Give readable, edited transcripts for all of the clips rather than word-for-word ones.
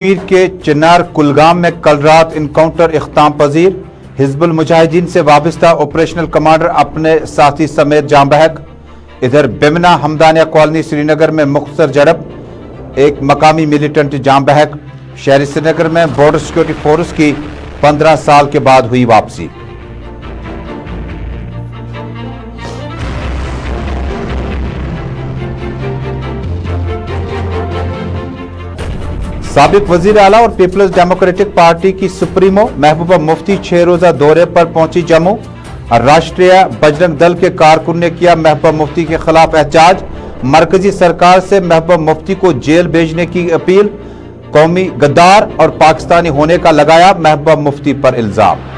کشمیر کے چنار کلگام میں کل رات انکاؤنٹر اختتام پذیر، حزب المجاہدین سے وابستہ آپریشنل کمانڈر اپنے ساتھی سمیت جاں بحق۔ ادھر بیمنا ہمدانیہ کالونی سری نگر میں مختصر جھڑپ، ایک مقامی ملیٹنٹ جاں بحق۔ شہر سری نگر میں بارڈر سیکورٹی فورس کی 15 سال کے بعد ہوئی واپسی۔ سابق وزیر اعلیٰ اور پیپلز ڈیموکریٹک پارٹی کی سپریمو محبوبہ مفتی 6 روزہ دورے پر پہنچی جموں۔ راشٹریہ بجرنگ دل کے کارکن نے کیا محبوبہ مفتی کے خلاف احتجاج، مرکزی سرکار سے محبوبہ مفتی کو جیل بھیجنے کی اپیل، قومی غدار اور پاکستانی ہونے کا لگایا محبوبہ مفتی پر الزام۔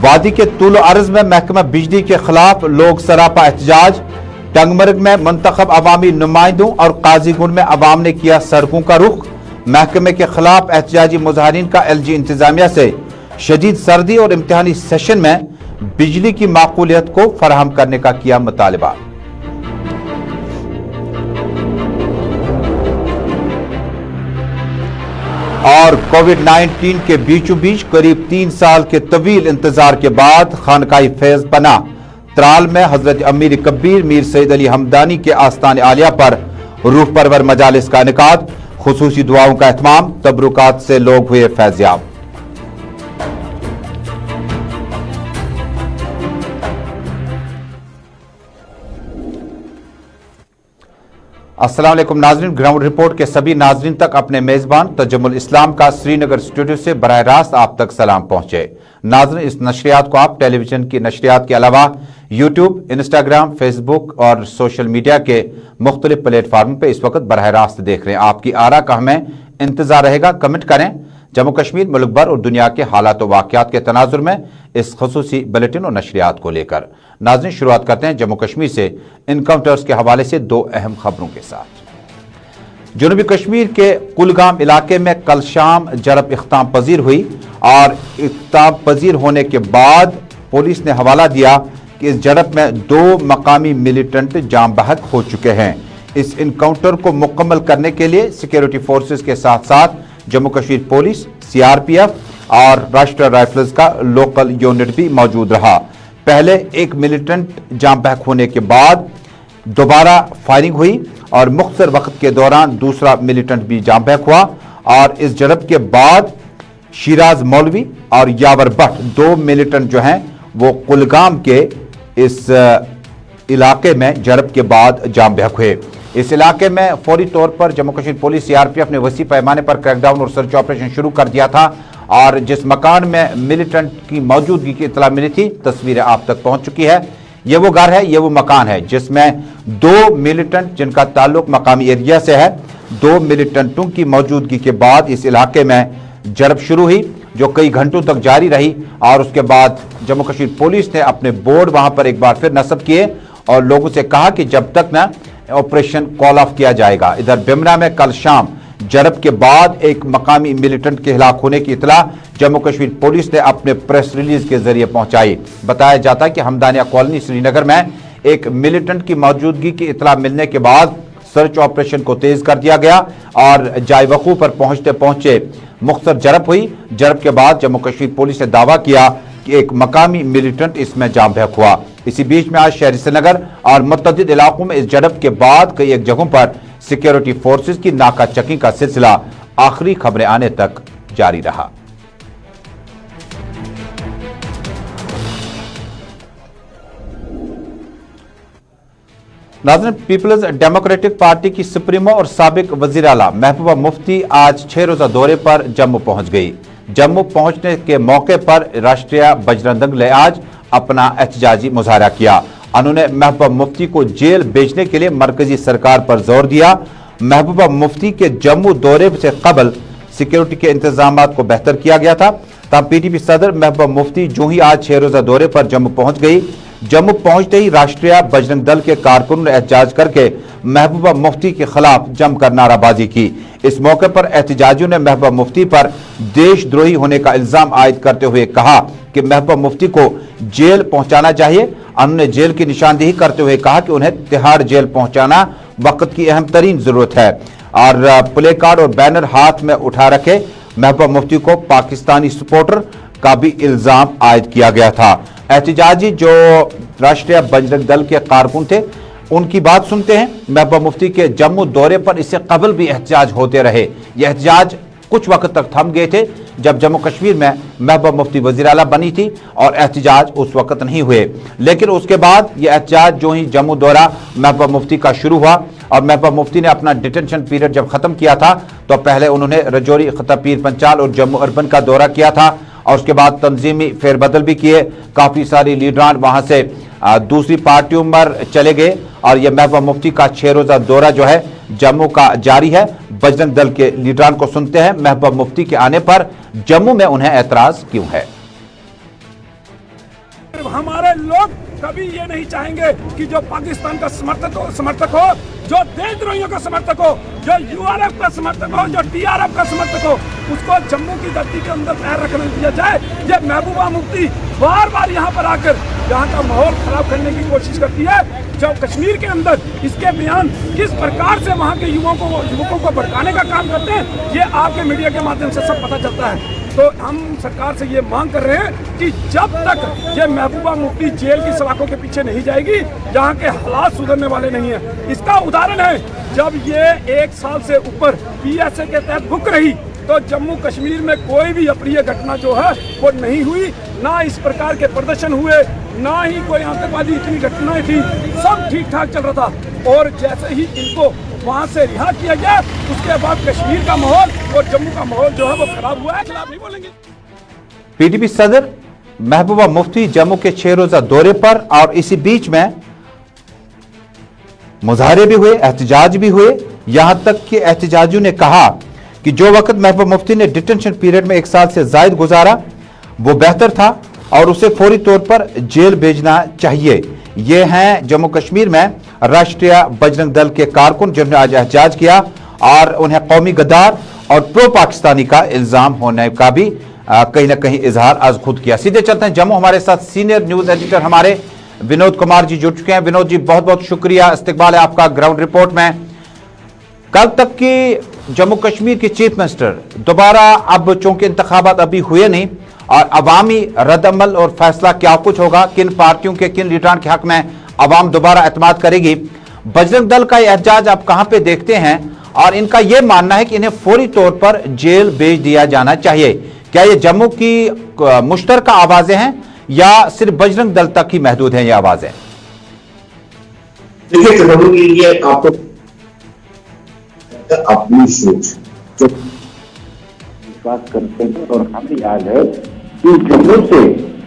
وادی کے طول و عرض میں محکمہ بجلی کے خلاف لوگ سراپا احتجاج، ٹنگمرگ میں منتخب عوامی نمائندوں اور قاضی گنڈ میں عوام نے کیا سڑکوں کا رخ۔ محکمے کے خلاف احتجاجی مظاہرین کا ایل جی انتظامیہ سے شدید سردی اور امتحانی سیشن میں بجلی کی معقولیت کو فراہم کرنے کا کیا مطالبہ۔ اور کووڈ 19 کے بیچوں بیچ قریب 3 سال کے طویل انتظار کے بعد خانقاہ فیض پناہ ترال میں حضرت امیر کبیر میر سید علی ہمدانی کے آستان عالیہ پر روح پرور مجالس کا انعقاد، خصوصی دعاؤں کا اہتمام، تبرکات سے لوگ ہوئے فیض یاب۔ السلام علیکم ناظرین، گراؤنڈ رپورٹ کے سبھی ناظرین تک اپنے میزبان تجمل اسلام کا سری نگر اسٹوڈیو سے براہ راست آپ تک سلام پہنچے۔ ناظرین، اس نشریات کو آپ ٹیلی ویژن کی نشریات کے علاوہ یوٹیوب، انسٹاگرام، فیس بک اور سوشل میڈیا کے مختلف پلیٹ فارم پہ اس وقت براہ راست دیکھ رہے ہیں۔ آپ کی آراء کا ہمیں انتظار رہے گا، کمنٹ کریں۔ جموں کشمیر، ملک بھر اور دنیا کے حالات و واقعات کے تناظر میں اس خصوصی بلیٹن اور نشریات کو لے کر۔ ناظرین، شروعات کرتے ہیں جموں کشمیر سے انکاؤنٹرز کے حوالے سے 2 اہم خبروں کے ساتھ۔ جنوبی کشمیر کے کلگام علاقے میں کل شام جھڑپ اختتام پذیر ہوئی اور اختتام پذیر ہونے کے بعد پولیس نے حوالہ دیا کہ اس جھڑپ میں 2 مقامی ملیٹنٹ جاں بحق ہو چکے ہیں۔ اس انکاؤنٹر کو مکمل کرنے کے لیے سیکیورٹی فورسز کے ساتھ ساتھ Jammu Kashmir police, C R P F اور راشٹریہ رائفلز کا لوکل یونٹ بھی موجود رہا۔ پہلے ایک ملیٹنٹ جاں بحق ہونے کے بعد دوبارہ فائرنگ ہوئی اور مختصر وقت کے دوران دوسرا ملیٹنٹ بھی جاں بحق ہوا، اور اس جھڑپ کے بعد شیراز مولوی اور یاور بٹ 2 ملیٹنٹ جو ہیں وہ کلگام کے اس علاقے میں جھڑپ کے بعد جاں بحق ہوئے۔ اس علاقے میں فوری طور پر Jammu Kashmir police, C R P F نے وسیع پیمانے پر کریک ڈاؤن اور سرچ آپریشن شروع کر دیا تھا، اور جس مکان میں ملیٹنٹ کی موجودگی کی اطلاع ملی تھی تصویریں آپ تک پہنچ چکی ہے۔ یہ وہ گھر ہے، یہ وہ مکان ہے جس میں 2 ملیٹنٹ جن کا تعلق مقامی ایریا سے ہے، 2 ملیٹنٹوں کی موجودگی کے بعد اس علاقے میں جھڑپ شروع ہوئی جو کئی گھنٹوں تک جاری رہی، اور اس کے بعد جموں کشمیر پولیس نے اپنے بورڈ وہاں پر ایک بار پھر نصب کیے اور لوگوں سے کہا کہ جب تک نہ آپریشن کال آف کیا جائے گا۔ ادھر بیمنا میں کل شام جھڑپ کے بعد ایک مقامی ملیٹنٹ کے ہلاک ہونے کی اطلاع جموں کشمیر پولیس نے اپنے پریس ریلیز کے ذریعے پہنچائی۔ بتایا جاتا ہے کہ ہمدانیہ کالونی سری نگر میں ایک ملیٹنٹ کی موجودگی کی اطلاع ملنے کے بعد سرچ آپریشن کو تیز کر دیا گیا اور جائے وقوع پر پہنچتے پہنچے مختصر جھڑپ ہوئی۔ جھڑپ کے بعد جموں کشمیر پولیس نے دعویٰ کیا کہ ایک مقامی ملیٹنٹ اس میں جاں بحق ہوا۔ اسی بیچ میں آج شہر سری نگر اور متعدد علاقوں میں اس جھڑپ کے بعد کئی ایک جگہوں پر سیکیورٹی فورسز کی ناکہ چیکنگ کا سلسلہ آخری خبریں آنے تک جاری رہا۔ ناظرین، پیپلز ڈیموکریٹک پارٹی کی سپریمو اور سابق وزیر اعلیٰ محبوبہ مفتی آج 6 روزہ دورے پر جموں پہنچ گئی۔ جموں پہنچنے کے موقع پر راشٹریہ بجرنگ دل نے آج اپنا احتجاجی مظاہرہ کیا۔ انہوں نے محبوبہ مفتی کو جیل بھیجنے کے لیے مرکزی سرکار پر زور دیا۔ محبوبہ مفتی کے جموں دورے سے قبل سیکیورٹی کے انتظامات کو بہتر کیا گیا تھا۔ تاہم پی ٹی پی صدر محبوبہ مفتی جو ہی آج 6 روزہ دورے پر جموں پہنچ گئی، جموں پہنچتے ہی راشٹریہ بجرنگ دل کے کارکنوں نے احتجاج کر کے محبوبہ مفتی کے خلاف جم کر نعرہ بازی کی۔ اس موقع پر احتجاجیوں نے محبوبہ مفتی پر دیش دروہی ہونے کا الزام عائد کرتے ہوئے کہا کہ محبوبہ مفتی کو جیل پہنچانا چاہیے انہوں نے जेल की निशानदेही करते हुए कहा कि उन्हें तिहाड़ जेल पहुंचाना वक्त की अहम तरीन जरूरत है और प्ले कार्ड और बैनर हाथ में उठा रखे महबूबा मुफ्ती को पाकिस्तानी सपोर्टर का भी इल्जाम आयद किया गया था। एहतजाजी जो राष्ट्रीय बजरंग दल के कारकुन थे उनकी बात सुनते हैं। महबूबा मुफ्ती के जम्मू दौरे पर इससे कबल भी एहतजाज होते रहे। यह एहतजाज कुछ वक्त तक थम गए थे जब जम्मू कश्मीर में महबूबा मुफ्ती वज़ीर आला बनी थी और एहतजाज उस वक्त नहीं हुए, लेकिन उसके बाद यह एहतजाज जो ही जम्मू दौरा महबूबा मुफ्ती का शुरू हुआ और महबूबा मुफ्ती ने अपना डिटेंशन पीरियड जब खत्म किया था तो पहले उन्होंने रजौरी, खता पीर पंचाल और जम्मू अर्बन का दौरा किया था और उसके बाद तंजीमी फेरबदल भी किए। काफ़ी सारी लीडरान वहाँ से दूसरी पार्टियों पर चले गए और यह महबूबा मुफ्ती का 6 रोज़ा दौरा जो है जम्मू का जारी है। बजरंग दल के लीडरान को सुनते हैं, महबूबा मुफ्ती के आने पर जम्मू में उन्हें ऐतराज क्यों है। हमारे लोग कभी ये नहीं चाहेंगे कि जो पाकिस्तान का समर्थक हो, जो देशद्रोहियों का समर्थक हो, जो यूआरएफ का समर्थक हो, जो टीआरएफ का समर्थक हो, उसको जम्मू की धरती के अंदर पैर रखने दिया जाए। ये महबूबा मुफ्ती बार बार यहाँ पर आकर यहाँ का माहौल खराब करने की कोशिश करती है। जब कश्मीर के अंदर इसके बयान किस प्रकार से वहाँ के युवकों को भड़काने का काम करते हैं, ये आपके मीडिया के माध्यम से सब पता चलता है। तो हम सरकार से ये मांग कर रहे हैं कि जब तक ये महबूबा मुफ्ती जेल की सलाखों के पीछे नहीं जाएगी, यहाँ के हालात सुधरने वाले नहीं है। इसका उदाहरण है, जब ये 1 साल से ऊपर PSA के तहत बुक रही तो जम्मू कश्मीर में कोई भी अप्रिय घटना जो है वो नहीं हुई, ना इस प्रकार के प्रदर्शन हुए, ना ही कोई आतंकवादी इतनी घटनाएं थी, सब ठीक ठाक चल रहा था। और जैसे ही इनको वहाँ से रिहा किया गया उसके बाद कश्मीर का माहौल और जम्मू का माहौल जो है वो खराब हुआ है। खिलाफ नहीं बोलेंगे। PDP सदर महबूबा मुफ्ती जम्मू के 6 रोज़ा दौरे पर और इसी बीच में मुजाहरे भी हुए, एहतजाज भी हुए। यहां तक कि एहतजाजियों ने कहा कि जो वक्त महबूबा मुफ्ती ने डिटेंशन पीरियड में 1 साल से जायद गुजारा वो बेहतर था और उसे फौरी तौर पर जेल भेजना चाहिए। ये हैं जम्मू कश्मीर में राष्ट्रीय बजरंग दल के कारकुन जिन्होंने आज एहतजाज किया और उन्हें कौमी गद्दार और प्रो पाकिस्तानी का इल्जाम होने का भी कहीं ना कहीं इजहार आज खुद किया। सीधे चलते हैं जम्मू, हमारे साथ सीनियर न्यूज एडिटर हमारे विनोद कुमार जी जुड़ चुके हैं। विनोद जी, बहुत बहुत शुक्रिया, इस्तकबाल है आपका ग्राउंड रिपोर्ट में। कल तक की जम्मू कश्मीर की चीफ मिनिस्टर दोबारा, अब चूंकि इंतखाबात अभी हुए नहीं और अवामी रद्दअमल और फैसला क्या कुछ होगा, किन पार्टियों के किन लीडरान के हक में अवाम दोबारा एतमाद करेगी, बजरंग दल का एहतजाज आप कहां पे देखते हैं और इनका यह मानना है कि इन्हें फौरी तौर पर जेल भेज दिया जाना चाहिए। क्या ये जम्मू की मुश्तरका आवाजें हैं या सिर्फ बजरंग दल तक ही महदूद हैं ये आवाजें? देखिए, ये आपको अपनी सोच जो विश्वास करते हैं और हमें याद है कि जम्मू से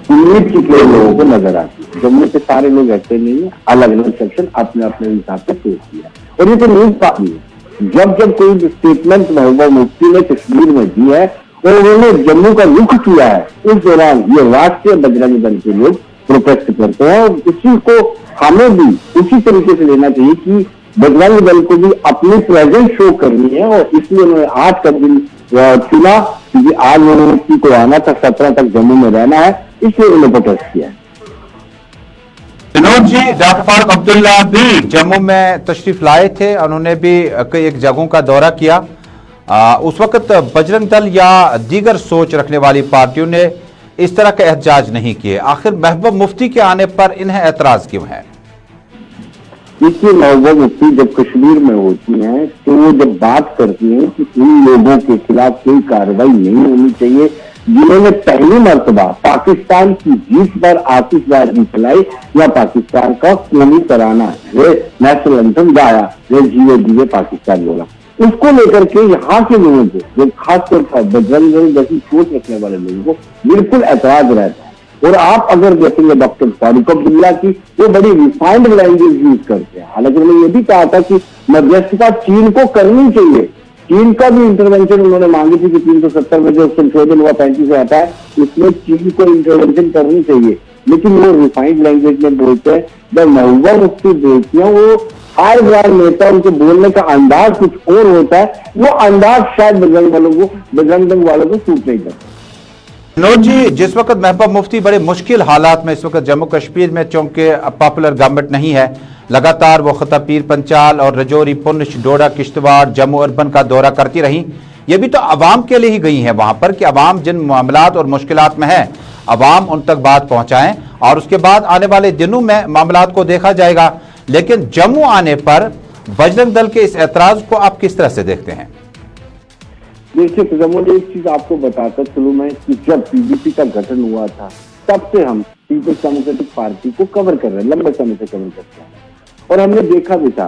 उम्मीद की कई लोगों को नजर आती है। जम्मू के सारे लोग ऐसे नहीं है, अलग अलग सेक्शन अपने अपने हिसाब से सोच दिया और ये तो न्यूज पाती है। जब जब कोई स्टेटमेंट महबूबा मुफ्ती ने कश्मीर में दी है और उन्होंने जम्मू का रुख किया है, उस दौरान ये राष्ट्रीय बजरंग दल के लोग प्रोटेस्ट करते हैं और उसी को हमें भी उसी तरीके से लेना चाहिए कि बजरंग दल को भी अपनी प्रेजेंस शो करनी है और इसलिए उन्होंने आज का दिन चुना क्योंकि आज मुफ्ती को आना था, 17 तक जम्मू में रहना है, इसलिए उन्होंने प्रोटेस्ट किया है। विनोद जी, डॉक्टर फारूक अब्दुल्ला भी जम्मू में तशरीफ लाए थे, उन्होंने भी कई एक जगहों का दौरा किया। उस वक्त बजरंग दल या दीगर सोच रखने वाली पार्टियों ने इस तरह के एहतजाज नहीं किए। आखिर महबूबा मुफ्ती के आने पर इन्हें ऐतराज क्यों है? देखिए, महबूबा मुफ्ती जब कश्मीर में होती हैं तो वो जब बात करती हैं कि इन लोगों के खिलाफ कोई कार्रवाई नहीं होनी चाहिए जिन्होंने पहली मर्तबा पाकिस्तान की जीत पर आतिशबाजी फैलाई या पाकिस्तान का कौमी तराना है, नेशनल एंथम गाया, जीवे जीवे पाकिस्तान बोला, उसको लेकर के यहाँ के लोगों को, जो खासतौर पर बजरंग दल जैसी सोच रखने वाले लोगों को बिल्कुल ऐतराज रहता है। और आप अगर देखेंगे डॉक्टर फारूक अब्दुल्ला की, वो बड़ी रिफाइंड लैंग्वेज यूज करते हैं। हालांकि उन्होंने ये भी कहा था कि मध्यस्थता चीन को करनी चाहिए, चीन का भी इंटरवेंशन उन्होंने मांगी थी कि 370 में जो संशोधन हुआ 35 से आता है उसमें चीन को इंटरवेंशन करनी चाहिए, लेकिन वो रिफाइंड लैंग्वेज में बोलते हैं। जब महबूबा मुफ्ती बोलती हैं वो हार बार नेता, उनके बोलने का अंदाज कुछ और होता है, वो अंदाज शायद बजरंग दल वालों को सूट नहीं करता। विनोद जी, जिस वक्त महबूबा मुफ्ती बड़े मुश्किल हालात में इस वक्त जम्मू कश्मीर में, चूंकि पॉपुलर गवर्नमेंट नहीं है, लगातार वो खता पीर पंचाल और रजौरी, पुंछ, डोडा, किश्तवाड़, जम्मू अर्बन का दौरा करती रही। ये भी तो अवाम के लिए ही गई हैं वहां पर कि अवाम जिन मामलात और मुश्किलात में है अवाम उन तक बात पहुंचाएं और उसके बाद आने वाले दिनों में मामलात को देखा जाएगा। लेकिन जम्मू आने पर बजरंग दल के इस एतराज को आप किस तरह से देखते हैं? देखिए तजम्मुल, एक चीज आपको बताता चलूं मैं कि जब पीडीपी का गठन हुआ था तब से हम पीपल्स डेमोक्रेटिक पार्टी को कवर कर रहे हैं, लंबे समय से कवर करते हैं। और हमने देखा भी था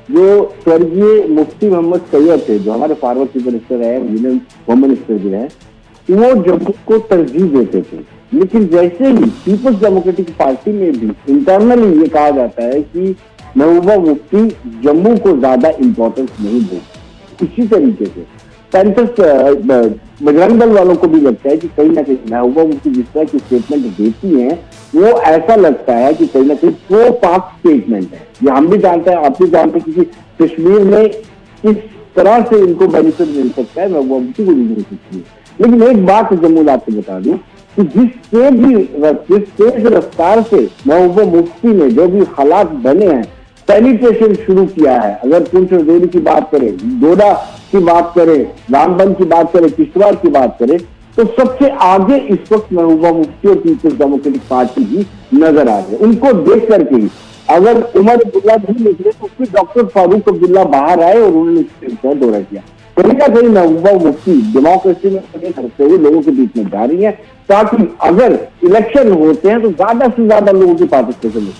जो स्वर्गीय मुफ्ती मोहम्मद सैयद थे, जो हमारे फॉरवर्ड चीफ मिनिस्टर है, यूनियन होम मिनिस्टर भी है, वो जम्मू को तरजीह देते थे। लेकिन जैसे ही पीपल्स डेमोक्रेटिक पार्टी में भी इंटरनली ये कहा जाता है कि महबूबा मुफ्ती जम्मू को ज्यादा इंपॉर्टेंस नहीं देती, इसी तरीके से बजरंग दल वालों को भी लगता है कि कहीं ना कहीं महबूबा मुफ्ती जिस तरह की स्टेटमेंट देती हैं वो ऐसा लगता है कि कहीं ना कहीं प्रो पाक स्टेटमेंट है। ये हम भी जानते हैं, आप भी जानते हैं कि कश्मीर में किस तरह से इनको बेनिफिट मिल सकता है, महबूबा मुफ्ती को भी मिल सकती है। लेकिन एक बात जम्मू आपको बता दूं कि जिस तेज रफ्तार से महबूबा मुफ्ती ने जो भी हालात बने हैं, पेनिट्रेशन शुरू किया है, अगर पुंछ रजौरी की बात करें, डोडा की बात करें, रामबन की बात करें, किश्तवाड़ की बात करें, तो सबसे आगे इस वक्त महबूबा मुफ्ती और पीपल्स डेमोक्रेटिक पार्टी की नजर आ रही है। उनको देख करके ही अगर उमर अब्दुल्ला नहीं निकले तो फिर डॉक्टर फारूक अब्दुल्ला बाहर आए और उन्होंने दौरा किया। कहीं ना कहीं महबूबा मुफ्ती डेमोक्रेसी में करते हुए लोगों के बीच में जा रही है, ताकि अगर इलेक्शन होते हैं तो ज्यादा से ज्यादा लोगों की पार्टिसिपेशन हो।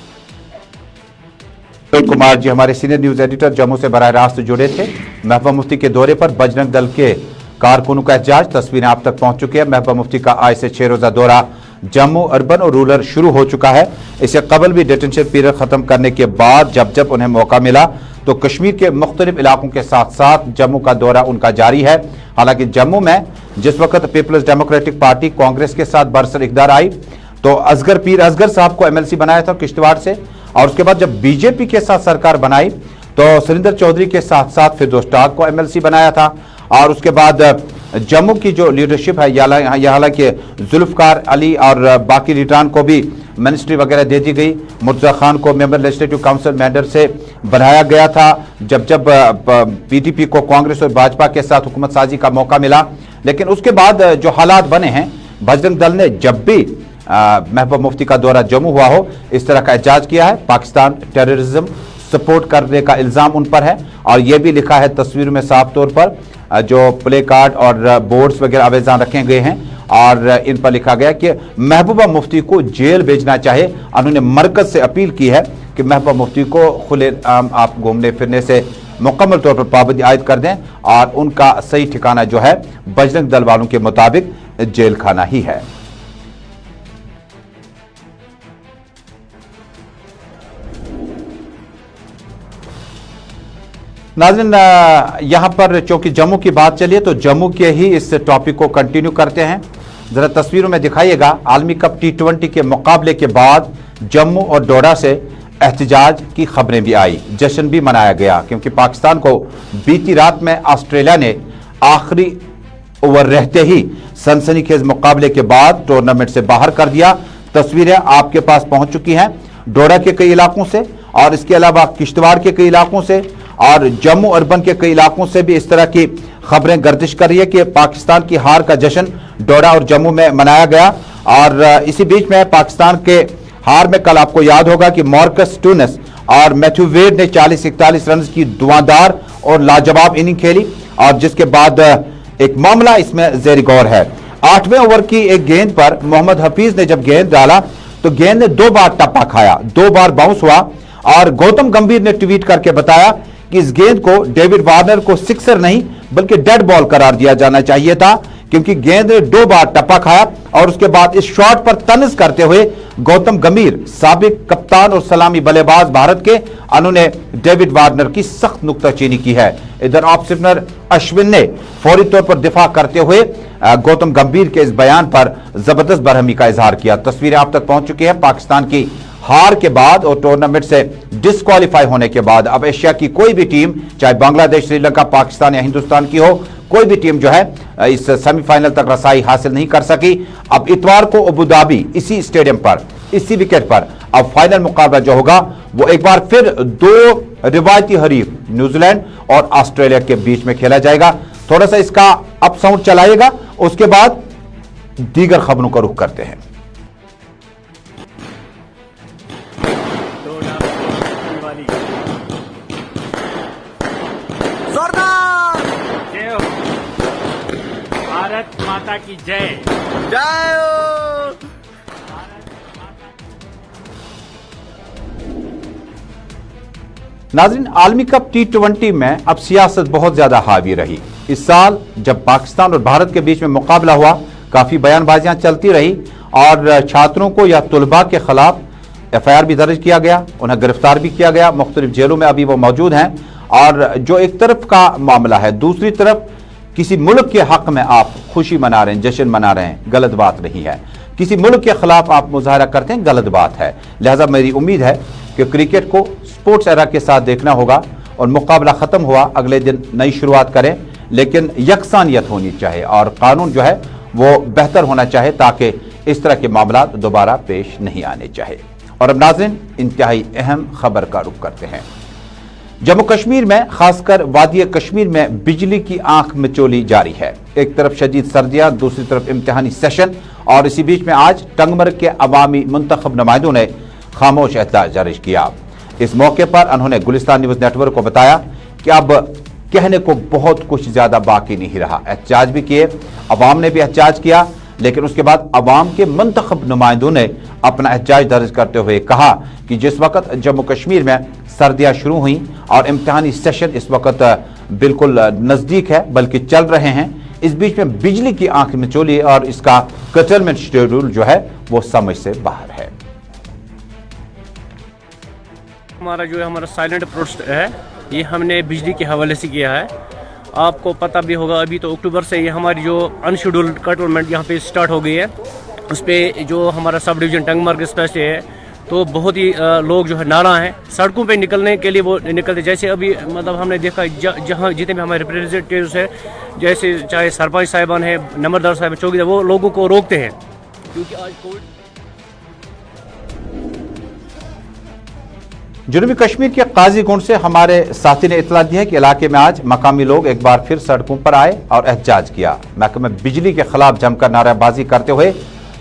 कुमार जी हमारे सीनियर न्यूज एडिटर जम्मू से बराह रास्त जुड़े थे। महबूबा मुफ्ती के दौरे पर बजरंग दल के कारकुनों का एहतजाज, तस्वीरें आप तक पहुंच चुकी है। महबूबा मुफ्ती का आज से 6 रोजा दौरा जम्मू अर्बन और रूरल शुरू हो चुका है। इससे कबल भी डिटेंशन पीरियड खत्म करने के बाद जब जब उन्हें मौका मिला तो कश्मीर के मुख्तलिफ इलाकों के साथ साथ जम्मू का दौरा उनका जारी है। हालांकि जम्मू में जिस वक्त पीपल्स डेमोक्रेटिक पार्टी कांग्रेस के साथ बरसर इक़्तिदार आई तो असगर पीर असगर साहब को एमएलसी बनाया था किश्तवाड़ से, और उसके बाद जब बीजेपी के साथ सरकार बनाई तो सुरिंदर चौधरी के साथ साथ फिरदौस डाग को एमएलसी बनाया था। और उसके बाद जम्मू की जो लीडरशिप है, हालांकि जुल्फकार अली और बाकी लीडरान को भी मिनिस्ट्री वगैरह दे दी गई। मुर्तजा खान को मेंबर लेजिस्लेटिव काउंसिल मेंबर से बनाया गया था जब पीडीपी को कांग्रेस और भाजपा के साथ हुकूमत साजी का मौका मिला। लेकिन उसके बाद जो हालात बने हैं, बजरंग दल ने जब भी महबूबा मुफ्ती का दौरा जम्मू हुआ हो इस तरह का एहतजाज किया है। पाकिस्तान टेररिज्म सपोर्ट करने का इल्जाम उन पर है और यह भी लिखा है तस्वीर में साफ तौर पर, जो प्ले कार्ड और बोर्ड्स वगैरह आवेजान रखे गए हैं और इन पर लिखा गया कि महबूबा मुफ्ती को जेल भेजना चाहे। उन्होंने मरकज से अपील की है कि महबूबा मुफ्ती को खुले आम आप घूमने फिरने से मुकम्मल तौर पर पाबंदी आयद कर दें और उनका सही ठिकाना जो है बजरंग दल वालों के मुताबिक जेल खाना ही है। नाज़रीन, यहां पर चूंकि जम्मू की बात चली है तो जम्मू के ही इस टॉपिक को कंटिन्यू करते हैं। जरा तस्वीरों में दिखाइएगा, आलमी कप T20 के मुकाबले के बाद जम्मू और डोडा से एहतजाज की खबरें भी आई, जश्न भी मनाया गया क्योंकि पाकिस्तान को बीती रात में ऑस्ट्रेलिया ने आखिरी ओवर रहते ही सनसनीखेज मुकाबले के बाद टूर्नामेंट से बाहर कर दिया। तस्वीरें आपके पास पहुंच चुकी हैं डोडा के कई इलाकों से और इसके अलावा किश्तवाड़ के कई इलाकों से और जम्मू अर्बन के कई इलाकों से भी इस तरह की खबरें गर्दिश कर रही है कि पाकिस्तान की हार का जश्न डोडा और जम्मू में मनाया गया। और इसी बीच में पाकिस्तान के हार में कल आपको याद होगा कि मार्कस स्टोइनिस और मैथ्यू वेड ने 40-41 रन की धुआंधार और लाजवाब इनिंग खेली और जिसके बाद एक मामला इसमें ज़ेर गौर है। 8वें ओवर की एक गेंद पर मोहम्मद हफीज ने जब गेंद डाला तो गेंद ने 2 बार टप्पा खाया, 2 बार बाउंस हुआ और गौतम गंभीर ने ट्वीट करके बताया कि इस गेंद को डेविड वार्नर को सिक्सर नहीं बल्कि डेड बॉल करार दिया जाना चाहिए था क्योंकि गेंद ने 2 बार टप्पा खाया। और उसके बाद इस शॉट पर तनज करते हुए गौतम गंभीर, साबिक कप्तान और सलामी बल्लेबाज भारत के, उन्होंने डेविड वार्नर की सख्त नुक्ताचीनी की है। इधर ऑफ स्पिनर अश्विन ने फौरी तौर पर दिफा करते हुए गौतम गंभीर के इस बयान पर जबरदस्त बरहमी का इजहार किया। तस्वीरें आप तक पहुंच चुकी है पाकिस्तान की हार के बाद और टूर्नामेंट से डिस्क्वालीफाई होने के बाद अब एशिया की कोई भी टीम चाहे बांग्लादेश, श्रीलंका, पाकिस्तान या हिंदुस्तान की हो, कोई भी टीम जो है इस सेमीफाइनल तक रसाई हासिल नहीं कर सकी। अब इतवार को अबू धाबी इसी स्टेडियम पर इसी विकेट पर अब फाइनल मुकाबला जो होगा वो एक बार फिर दो रिवायती हरीफ न्यूजीलैंड और ऑस्ट्रेलिया के बीच में खेला जाएगा। थोड़ा सा इसका अप साउंड चलाएगा, उसके बाद दीगर खबरों का रुख करते हैं। जय हो भारत माता की जय। जय हो। नाज़रीन, आलमी कप T20 में अब सियासत बहुत ज्यादा हावी रही। इस साल जब पाकिस्तान और भारत के बीच में मुकाबला हुआ, काफी बयानबाजियां चलती रही और छात्रों को या तुलबा के खिलाफ FIR भी दर्ज किया गया, उन्हें गिरफ्तार भी किया गया। मुख्तलिफ जेलों में अभी वो मौजूद हैं। और जो एक तरफ का मामला है, दूसरी तरफ किसी मुल्क के हक में आप खुशी मना रहे हैं, जश्न मना रहे हैं, गलत बात नहीं है। किसी मुल्क के खिलाफ आप मुजाहरा करते हैं, गलत बात है। लिहाजा मेरी उम्मीद है कि क्रिकेट को स्पोर्ट्स एरा के साथ देखना होगा और मुकाबला खत्म हुआ अगले दिन नई शुरुआत करें, लेकिन यकसानियत होनी चाहिए और कानून जो है वो बेहतर होना चाहिए ताकि इस तरह के मामला दोबारा पेश नहीं आने चाहिए। और अब नाज़रीन, इंतहाई अहम खबर का रुख करते हैं। जम्मू कश्मीर में, खासकर वादी कश्मीर में बिजली की आंख मिचोली जारी है। एक तरफ शदीद सर्दियां, दूसरी तरफ इम्तिहानी सेशन और इसी बीच में आज टंगमर्ग के अवामी मुंतखब नुमाइंदों ने खामोश एहतजाज जारी किया। इस मौके पर उन्होंने गुलिस्तान न्यूज नेटवर्क को बताया कि अब कहने को बहुत कुछ ज्यादा बाकी नहीं रहा। एहतजाज भी किए, अवाम ने भी एहतजाज किया, लेकिन उसके बाद अवाम के मुंतखब नुमाइंदों ने अपना एहतजाज दर्ज करते हुए कहा कि जिस वक्त जम्मू कश्मीर में सर्दियां शुरू हुई और इम्तिहानी सेशन इस वक्त बिल्कुल नजदीक है, बल्कि चल रहे हैं, इस बीच में बिजली की आंख मिचोली और इसका कर्टेलमेंट शेड्यूल जो है वो समझ से बाहर है। हमारा जो है हमारा साइलेंट प्रोटेस्ट है, ये हमने बिजली के हवाले से किया है। आपको पता भी होगा अभी तो अक्टूबर से ये हमारी जो अनशेड्यूल्ड कर्टेलमेंट यहाँ पे स्टार्ट हो गई है। उस पर जो हमारा सब डिवीज़न टंगमर्ग स्पेशल है तो बहुत ही लोग जो है नारा हैं, सड़कों पे निकलने के लिए वो निकलते। जैसे अभी मतलब हमने देखा जहाँ जितने भी हमारे रिप्रेजेंटेटिव्स हैं, जैसे चाहे सरपंच साहिबान है, नंबरदार साहब, चौकीदार, वो लोगों को रोकते हैं क्योंकि आज कोविड। जनूबी कश्मीर के काजीगुंड से हमारे साथी ने इतला दी है कि इलाके में आज मकामी लोग एक बार फिर सड़कों पर आए और एहतजाज किया। महकमे बिजली के खिलाफ जमकर नारेबाजी करते हुए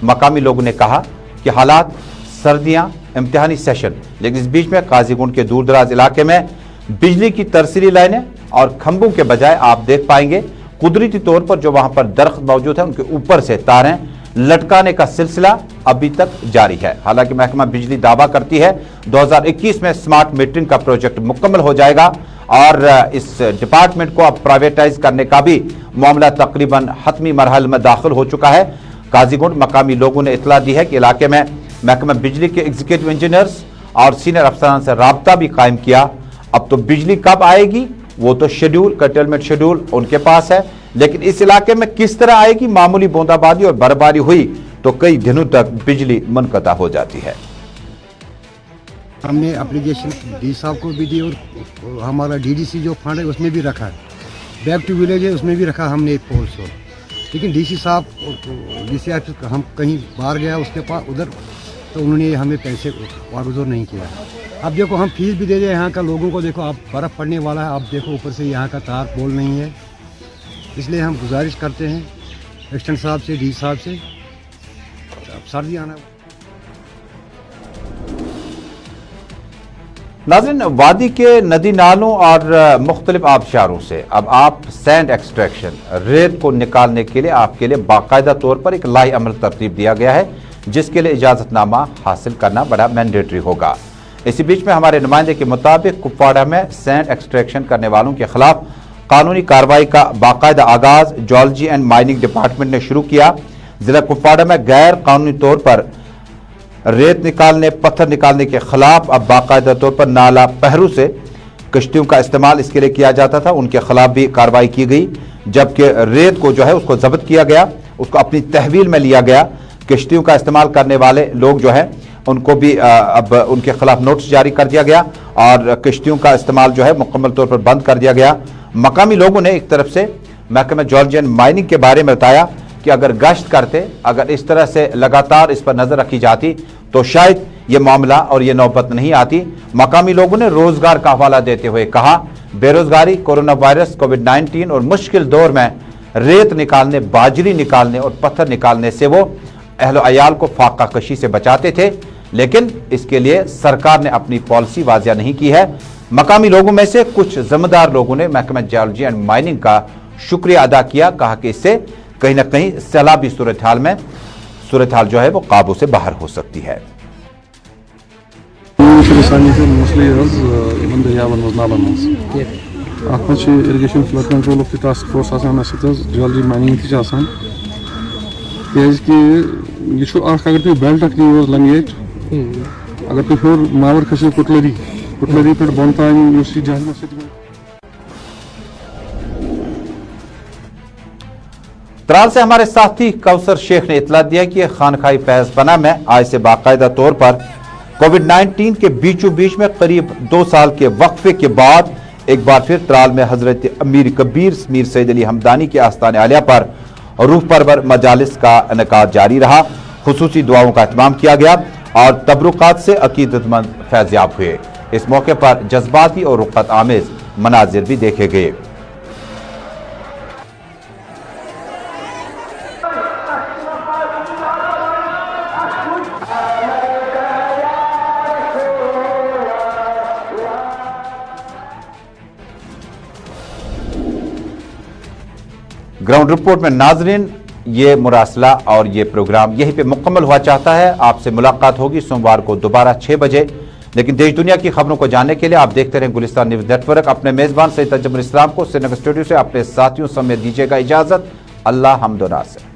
मकामी लोगों ने कहा कि हालात, सर्दियां, इम्तिहानी सेशन, लेकिन इस बीच में काजीगुंड के दूर दराज इलाके में बिजली की तरसीली लाइनें और खंभों के बजाय आप देख पाएंगे कुदरती तौर पर जो वहां पर दरख्त मौजूद है उनके ऊपर से तारें लटकाने का सिलसिला अभी तक जारी है। हालांकि महकमा बिजली दावा करती है 2021 में स्मार्ट मीटरिंग का प्रोजेक्ट मुकम्मल हो जाएगा और इस डिपार्टमेंट को अब प्राइवेटाइज करने का भी मामला तकरीबन हतमी मरहल में दाखिल हो चुका है। काजीगुंड मकामी लोगों ने इतला दी है कि इलाके में महकमा बिजली के एग्जीक्यूटिव इंजीनियर्स और सीनियर अफसरान से राब्ता भी कायम किया। अब तो बिजली कब आएगी वो तो शेड्यूल, कर्टेलमेंट शेड्यूल उनके पास है, लेकिन इस इलाके में किस तरह आएगी, मामूली बूंदाबांदी और बर्फबारी हुई तो कई दिनों तक बिजली मुनक़ता हो जाती है। हमने एप्लीकेशन डी साहब को भी दी और हमारा DDC जो फंड है उसमें भी रखा है, बैक टू विलेज है उसमें भी रखा हमने एक पोल शो, लेकिन DC साहब और DC ऑफिस हम कहीं बाहर गया उसके पास उधर तो उन्होंने हमें पैसे वागुजर नहीं किया। अब देखो हम फीस भी दे दें यहाँ का लोगों को, देखो आप बर्फ़ पड़ने वाला है, आप देखो ऊपर से यहाँ का तार पोल नहीं है, इसलिए हम गुजारिश करते हैं एक्सटेंड साहब से, डी साहब से, अब सर्दी आना। नाज़रीन, वादी के नदी नालों और मुख्तलिफ आबशारों से अब आप सैंड एक्सट्रैक्शन, रेत को निकालने के लिए आपके लिए बाकायदा तौर पर एक लाही अमल तरतीब दिया गया है, जिसके लिए इजाज़तनामा हासिल करना बड़ा मैंडेटरी होगा। इसी बीच में हमारे नुमाइंदे के मुताबिक कुपवाड़ा में सैंड एक्सट्रैक्शन करने वालों के खिलाफ कानूनी कार्रवाई का बाकायदा आगाज जियोलॉजी एंड माइनिंग डिपार्टमेंट ने शुरू किया। जिला कुपवाड़ा में गैर कानूनी तौर पर रेत निकालने, पत्थर निकालने के खिलाफ अब बाकायदा तौर पर नाला पहरू से कश्तियों का इस्तेमाल इसके लिए किया जाता था, उनके खिलाफ भी कार्रवाई की गई, जबकि रेत को जो है उसको जब्त किया गया, उसको अपनी तहवील में लिया गया। कश्तियों का इस्तेमाल करने वाले लोग जो है उनको भी अब उनके खिलाफ नोटिस जारी कर दिया गया और कश्तियों का इस्तेमाल जो है मुकम्मल तौर पर बंद कर दिया गया। मकामी लोगों ने एक तरफ से महकमा जॉर्जियन माइनिंग के बारे में बताया कि अगर गश्त करते, अगर इस तरह से लगातार इस पर नजर रखी जाती तो शायद ये मामला और ये नौबत नहीं आती। मकामी लोगों ने रोजगार का हवाला देते हुए कहा, बेरोजगारी, कोरोना वायरस, कोविड-19 और मुश्किल दौर में रेत निकालने, बाजरी निकालने और पत्थर निकालने से वो अहलो अयाल को फाका कशी से बचाते थे, लेकिन इसके लिए सरकार ने अपनी पॉलिसी वाजिया नहीं की है। मकामी लोगों में से कुछ जिम्मेदार लोगों ने महकमा जॉर्जियन माइनिंग का शुक्रिया अदा किया, कहा कि इससे कहीं ना कहीं सैलाबी सूरत हाल जो है वो काबू से बाहर हो सकती है। Irrigation flood control of the task force jewellery mining अगर तुम बेल्ट अगर लंगेट अगर तुम हर मावर खसो कुटलरी पे बन तान जहलम त्राल से हमारे साथी कौसर शेख ने इतला दिया कि खानखाई फैज़पना में आज से बाकायदा तौर पर कोविड-19 के बीचों बीच में करीब 2 साल के वक्फे के बाद एक बार फिर त्राल में हजरत अमीर कबीर मीर सैयद अली हमदानी के आस्ताने आलिया पर रूह परवर मजालिस का इनेकाद जारी रहा। खुसूसी दुआओं का एहतमाम किया गया और तबरुकात से अकीदतमंद फैज़याब हुए। इस मौके पर जज्बाती और रुक़्क़त आमेज मनाजिर भी देखे गए। ग्राउंड रिपोर्ट में नाजरीन ये मुरासला और ये प्रोग्राम यहीं पे मुकम्मल हुआ चाहता है। आपसे मुलाकात होगी सोमवार को दोबारा 6 बजे। लेकिन देश दुनिया की खबरों को जानने के लिए आप देखते रहें गुलिस्तान न्यूज़ नेटवर्क। अपने मेजबान सैयद तजमुल इस्लाम को श्रीनगर स्टूडियो से अपने साथियों समेत दीजिएगा इजाजत। अल्लाह हमदो नासिर।